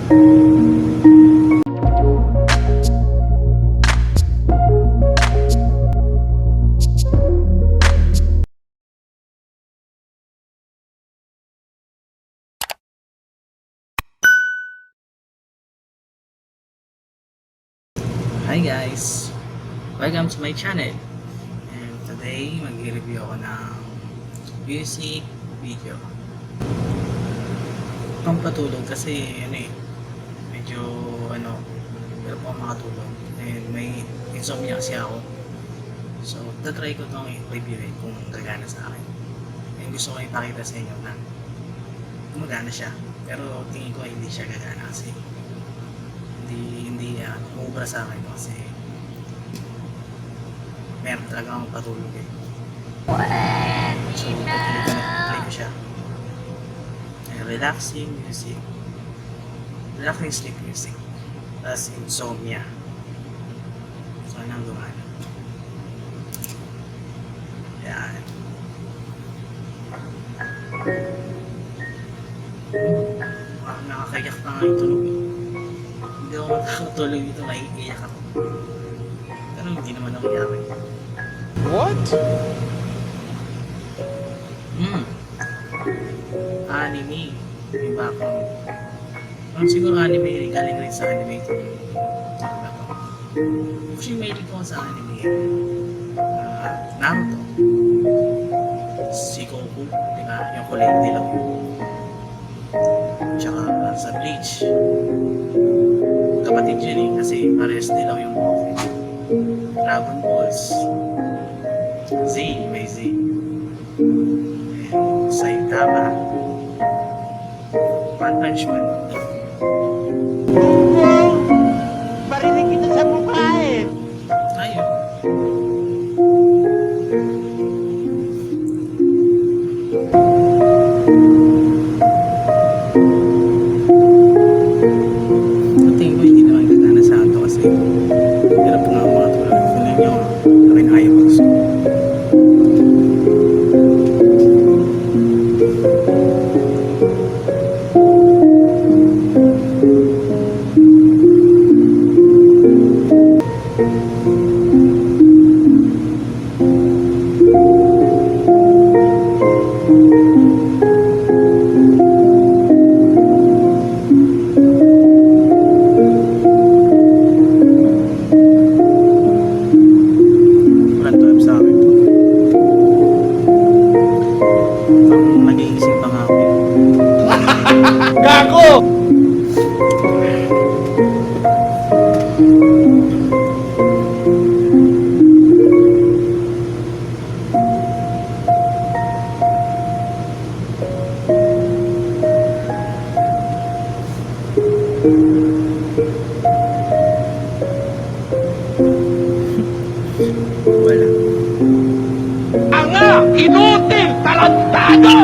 Hi guys! Welcome to my channel. And today, mag-review ako ng music video. Pampatulog kasi medyo pero po makatulog. And may insomnia kasi ako. So, tatry ko itong i-review kung gagana sa akin. And gusto ko ipakita sa inyo na gumagana siya. Pero tingin ko hindi siya gagana kasi hindi umubra sa akin kasi meron talaga akong patulog So, try ko siya. Relaxing music. Relaxing sleep music. Tapos insomnia. So, anong gumana. Yan. Nakakayak na nga yung tulog Hindi ako makakatulog dito, maiiyak ako. Pero hindi naman ako iyakin. What? Anime. May background. Siguro anime, galing rin sa anime ito. Kasi may ko sa anime. Naruto. Si Goku, diba? Yung kulay dilaw. Tsaka sa Bleach. Kapatid yun kasi parehas dilaw yung buhok. Dragon Balls. Z, may Z. Saitama. One Punch Man. Barinig kita sa mukha eh. Ayun. Tingin ko hindi naman gagana sa ato kasi hirap nga mga tulad. Feeling nyo, rin eyeballs ko. Nag-iisip pa nga ako Gago! Wala. Anga! Inutil! Tarantado!